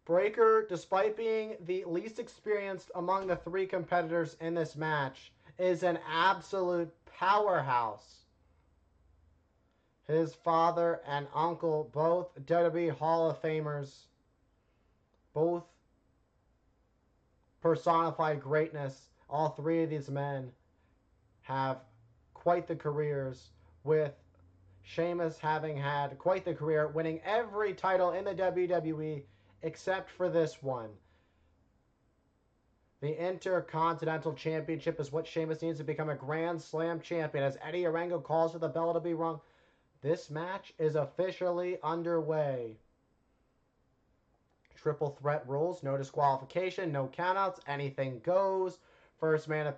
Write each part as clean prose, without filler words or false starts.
Breaker, despite being the least experienced among the three competitors in this match, is an absolute powerhouse. His father and uncle, both WWE Hall of Famers, both personified greatness. All three of these men have quite the careers, with Sheamus having had quite the career, winning every title in the WWE except for this one. The Intercontinental Championship is what Sheamus needs to become a Grand Slam champion. As Eddie Orengo calls for the bell to be rung, this match is officially underway. Triple threat rules, no disqualification, no countouts, anything goes. First man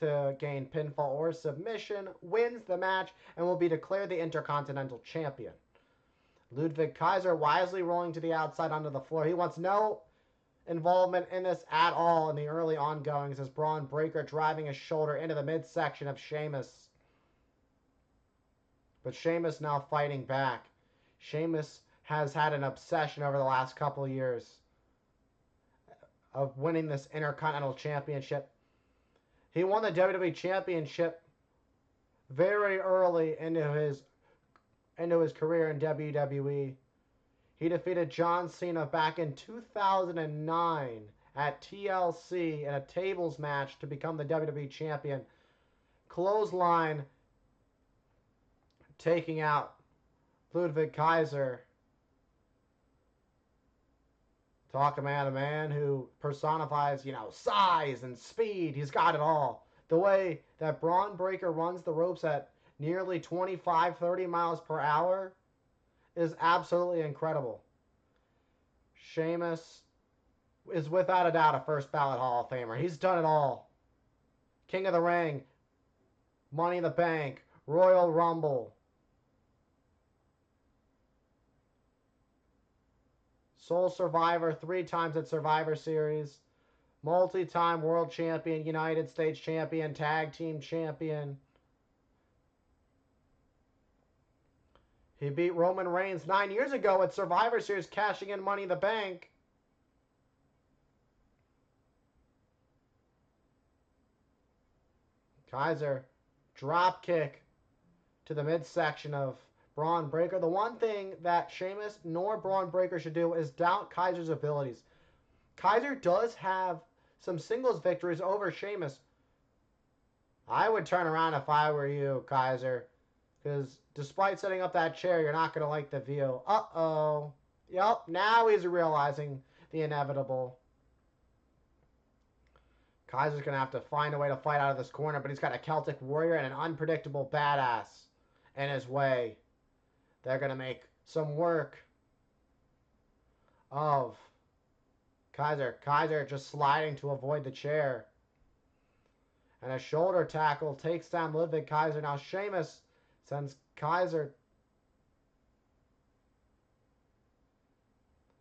to gain pinfall or submission wins the match and will be declared the Intercontinental Champion. Ludwig Kaiser wisely rolling to the outside onto the floor. He wants no involvement in this at all in the early ongoings, as Braun Breaker driving his shoulder into the midsection of Sheamus. But Sheamus now fighting back. Sheamus has had an obsession over the last couple of years of winning this Intercontinental Championship. He won the WWE Championship very early into his career in WWE. He defeated John Cena back in 2009 at TLC in a tables match to become the WWE Champion. Clothesline, taking out Ludwig Kaiser. Talk about a man who personifies, size and speed. He's got it all. The way that Braun Breaker runs the ropes at nearly 25, 30 miles per hour is absolutely incredible. Sheamus is without a doubt a first ballot Hall of Famer. He's done it all. King of the Ring, Money in the Bank, Royal Rumble, Sole Survivor, 3 times at Survivor Series, multi-time World Champion, United States Champion, Tag Team Champion. He beat Roman Reigns 9 years ago at Survivor Series, cashing in Money in the Bank. Kaiser, drop kick to the midsection of Braun Breaker. The one thing that Sheamus nor Braun Breaker should do is doubt Kaiser's abilities. Kaiser does have some singles victories over Sheamus. I would turn around if I were you, Kaiser. Because despite setting up that chair, you're not going to like the view. Uh-oh. Yep, now he's realizing the inevitable. Kaiser's going to have to find a way to fight out of this corner, but he's got a Celtic Warrior and an unpredictable badass in his way. They're going to make some work of Kaiser. Kaiser just sliding to avoid the chair. And a shoulder tackle takes down Ludwig Kaiser. Now Sheamus sends Kaiser.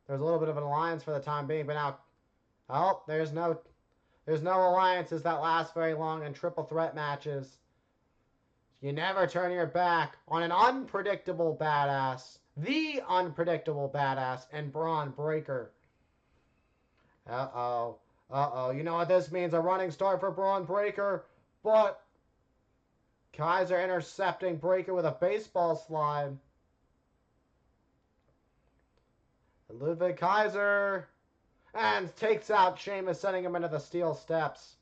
There's a little bit of an alliance for the time being, but now, oh, there's no alliances that last very long in triple threat matches. You never turn your back on an unpredictable badass, the unpredictable badass, and Braun Breaker. Uh-oh. Uh-oh. You know what this means? A running start for Braun Breaker, but Kaiser intercepting Breaker with a baseball slide. Ludwig Kaiser, and takes out Sheamus, sending him into the steel steps.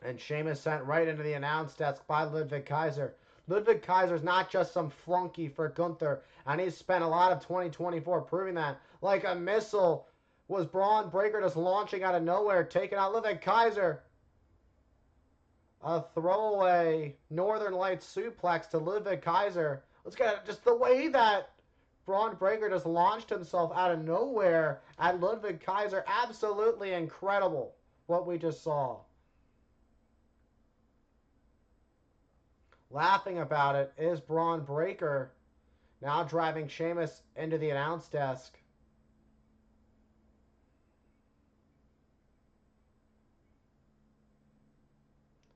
And Sheamus sent right into the announce desk by Ludwig Kaiser. Ludwig Kaiser's not just some flunky for Gunther, and he's spent a lot of 2024 proving that. Like a missile was Braun Breaker just launching out of nowhere, taking out Ludwig Kaiser. A throwaway Northern Lights suplex to Ludwig Kaiser. Let's get just the way that Braun Breaker just launched himself out of nowhere at Ludwig Kaiser. Absolutely incredible what we just saw. Laughing about it is Braun Breaker, now driving Sheamus into the announce desk.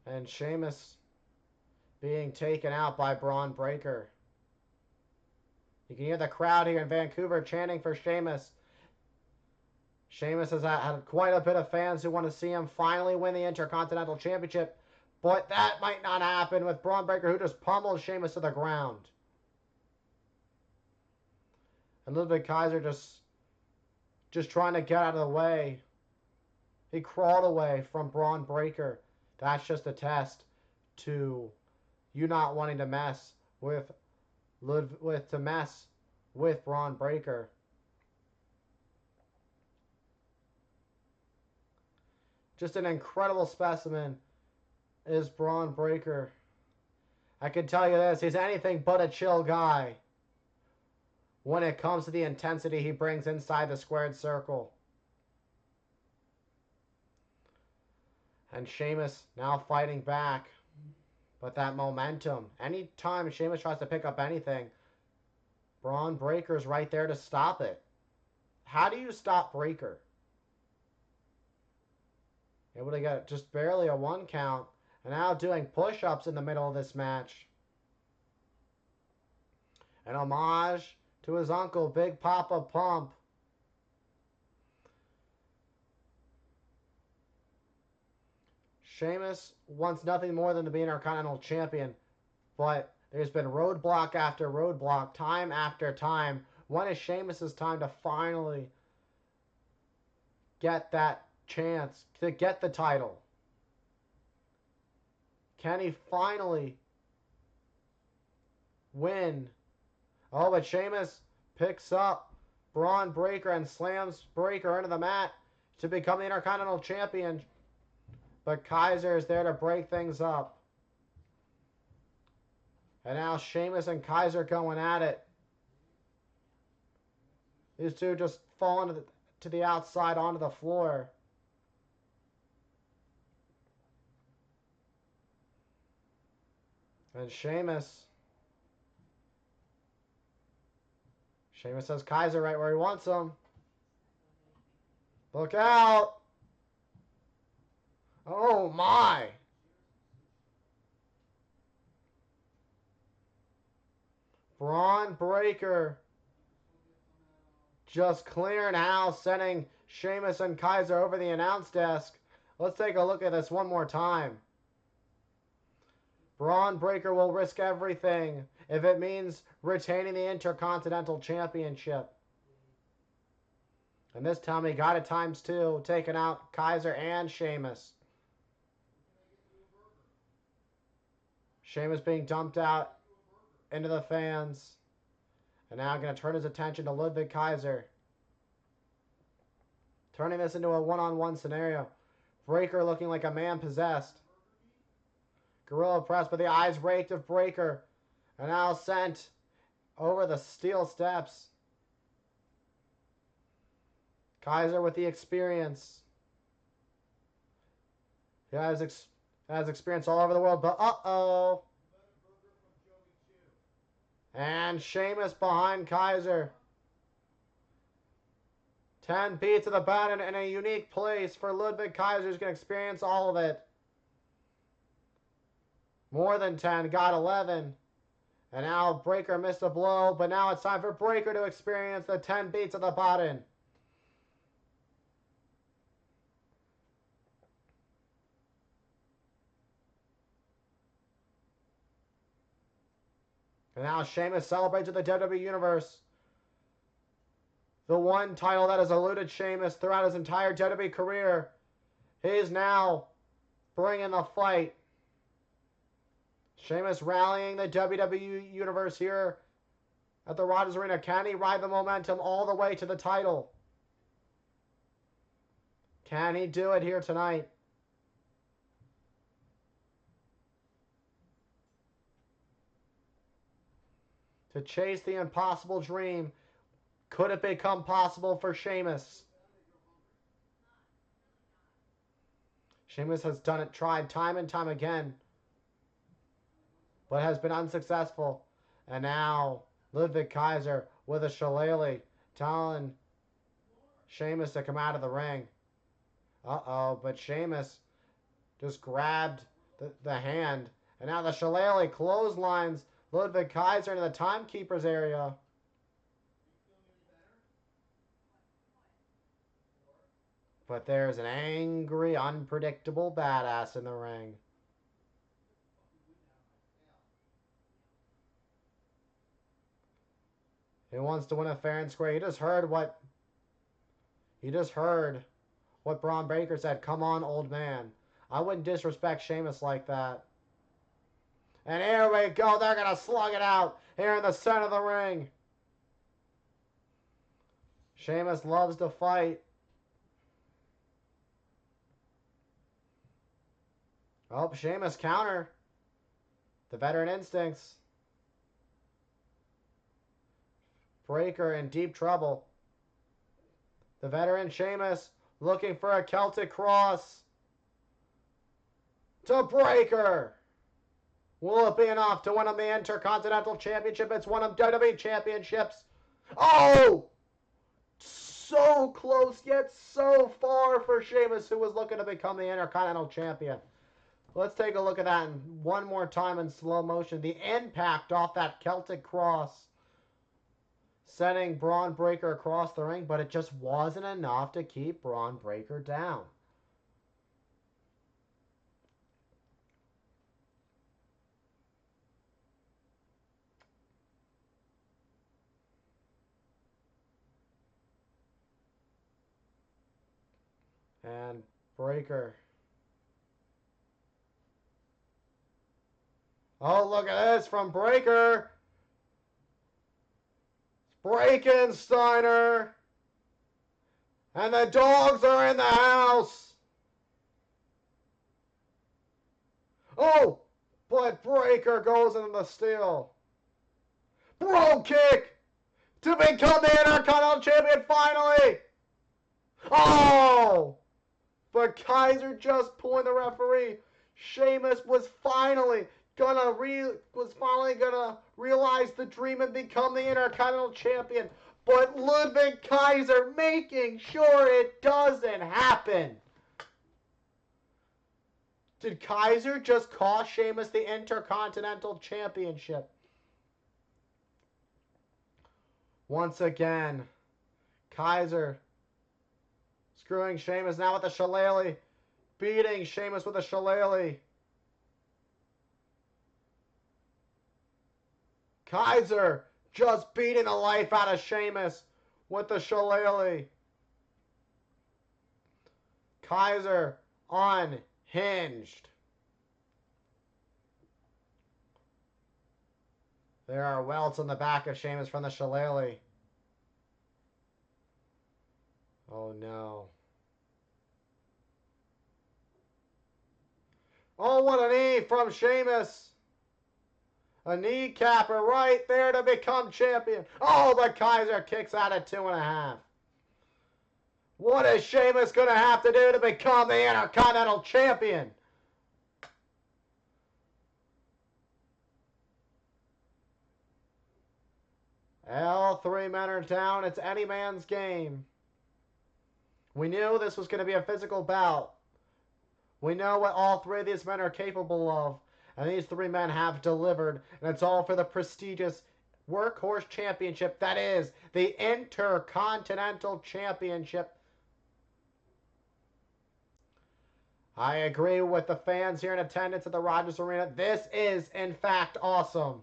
And Sheamus being taken out by Braun Breaker. You can hear the crowd here in Vancouver chanting for Sheamus. Sheamus has had quite a bit of fans who want to see him finally win the Intercontinental Championship. But that might not happen with Braun Breaker, who just pummeled Sheamus to the ground. And Ludwig Kaiser just trying to get out of the way. He crawled away from Braun Breaker. That's just a test to you not wanting to mess with Braun Breaker. Just an incredible specimen is Braun Breaker. I can tell you this, he's anything but a chill guy when it comes to the intensity he brings inside the squared circle. And Sheamus now fighting back. But that momentum, anytime Sheamus tries to pick up anything, Braun Breaker's right there to stop it. How do you stop Breaker? Able to get just barely a 1 count. And now doing push-ups in the middle of this match. An homage to his uncle, Big Papa Pump. Sheamus wants nothing more than to be an Intercontinental Champion, but there's been roadblock after roadblock, time after time. When is Sheamus' time to finally get that chance to get the title? Can he finally win? Oh, but Sheamus picks up Braun Breaker and slams Breaker into the mat to become the Intercontinental Champion. But Kaiser is there to break things up. And now Sheamus and Kaiser going at it. These two just falling to the outside onto the floor. And Sheamus has Kaiser right where he wants him. Look out! Oh my! Braun Breaker just clearing house, sending Sheamus and Kaiser over the announce desk. Let's take a look at this one more time. Braun Breaker will risk everything if it means retaining the Intercontinental Championship. And this time he got it ×2, taking out Kaiser and Sheamus. Sheamus being dumped out into the fans. And now going to turn his attention to Ludwig Kaiser. Turning this into a one-on-one scenario. Breaker looking like a man possessed. Gorilla press, but the eyes raked of Breaker. And now sent over the steel steps. Kaiser with the experience. He has experience all over the world, but uh-oh. And Sheamus behind Kaiser. 10 beats of the button in a unique place for Ludwig Kaiser, who's going to experience all of it. More than 10, got 11. And now Breaker missed a blow, but now it's time for Breaker to experience the 10 beats of the button. And now Sheamus celebrates with the WWE Universe. The one title that has eluded Sheamus throughout his entire WWE career. He's now bringing the fight. Sheamus rallying the WWE Universe here at the Rogers Arena. Can he ride the momentum all the way to the title? Can he do it here tonight? To chase the impossible dream. Could it become possible for Sheamus? Sheamus has done it, tried time and time again, but has been unsuccessful. And now Ludwig Kaiser with a shillelagh telling Sheamus to come out of the ring. Uh-oh, but Sheamus just grabbed the hand. And now the shillelagh clotheslines Ludwig Kaiser into the timekeeper's area. But there's an angry, unpredictable badass in the ring. He wants to win it fair and square. He just heard what Braun Breaker said. Come on, old man. I wouldn't disrespect Sheamus like that. And here we go. They're going to slug it out here in the center of the ring. Sheamus loves to fight. Oh, Sheamus counter. The veteran instincts. Breaker in deep trouble. The veteran Sheamus looking for a Celtic cross. To Breaker. Will it be enough to win him the Intercontinental Championship? It's one of WWE Championships. Oh! So close, yet so far for Sheamus, who was looking to become the Intercontinental Champion. Let's take a look at that one more time in slow motion. The impact off that Celtic cross, sending Braun Breaker across the ring, but it just wasn't enough to keep Braun Breaker down. And Breaker. Oh, look at this from Breaker. Breakensteiner. And the dogs are in the house. Oh, but Breaker goes into the steal. Bro kick to become the Intercontinental Champion finally. Oh, but Kaiser just pulling the referee. Sheamus was finally gonna realize the dream and become the Intercontinental Champion. But Ludwig Kaiser making sure it doesn't happen. Did Kaiser just cost Sheamus the Intercontinental Championship? Once again, Kaiser screwing Sheamus now with the shillelagh. Beating Sheamus with a shillelagh. Kaiser just beating the life out of Sheamus with the shillelagh. Kaiser unhinged. There are welts on the back of Sheamus from the shillelagh. Oh no. Oh, what a knee from Sheamus. A kneecapper right there to become champion. Oh, but Kaiser kicks out at 2.5. What is Sheamus going to have to do to become the Intercontinental Champion? All three men are down. It's any man's game. We knew this was going to be a physical bout. We know what all three of these men are capable of. And these three men have delivered. And it's all for the prestigious Workhorse Championship. That is the Intercontinental Championship. I agree with the fans here in attendance at the Rogers Arena. This is, in fact, awesome.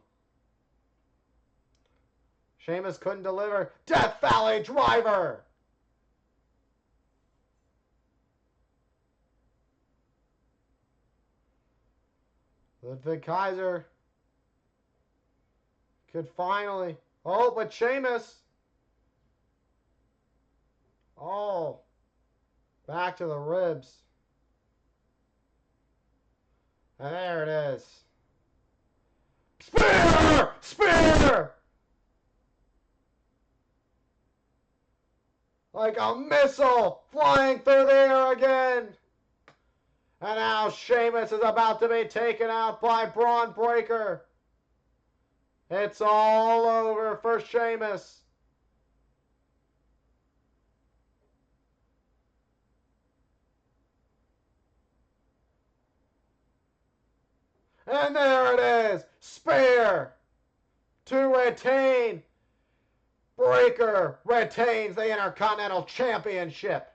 Sheamus couldn't deliver. Death Valley Driver. Ludwig Kaiser could finally. Oh, but Sheamus. Oh, back to the ribs. And there it is. Spear! Spear! Like a missile flying through the air again. And now Sheamus is about to be taken out by Braun Breaker. It's all over for Sheamus. And there it is. Spear to retain. Breaker retains the Intercontinental Championship.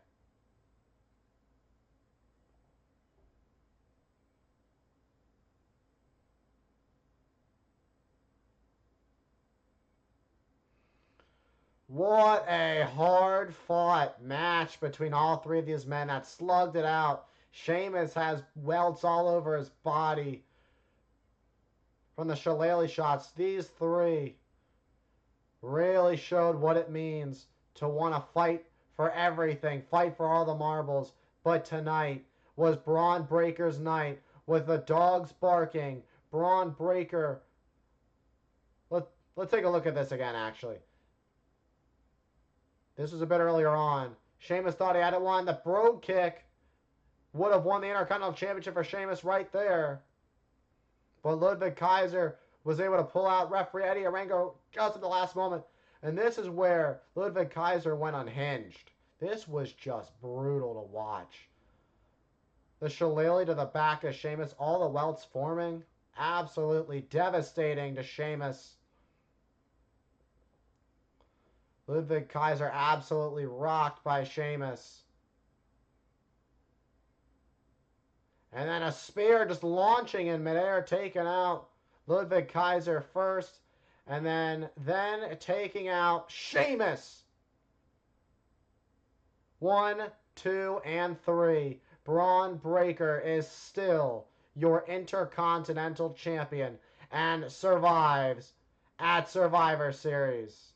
What a hard-fought match between all three of these men that slugged it out. Sheamus has welts all over his body from the shillelagh shots. These three really showed what it means to want to fight for everything, fight for all the marbles. But tonight was Braun Breaker's night with the dogs barking. Braun Breaker. Let's take a look at this again, actually. This was a bit earlier on. Sheamus thought he had it won. The Brogue Kick would have won the Intercontinental Championship for Sheamus right there. But Ludwig Kaiser was able to pull out referee Eddie Arango just at the last moment. And this is where Ludwig Kaiser went unhinged. This was just brutal to watch. The shillelagh to the back of Sheamus, all the welts forming. Absolutely devastating to Sheamus. Ludwig Kaiser absolutely rocked by Sheamus. And then a spear just launching in midair, taking out Ludwig Kaiser first. And then taking out Sheamus. 1, 2, and 3. Braun Breaker is still your Intercontinental Champion and survives at Survivor Series.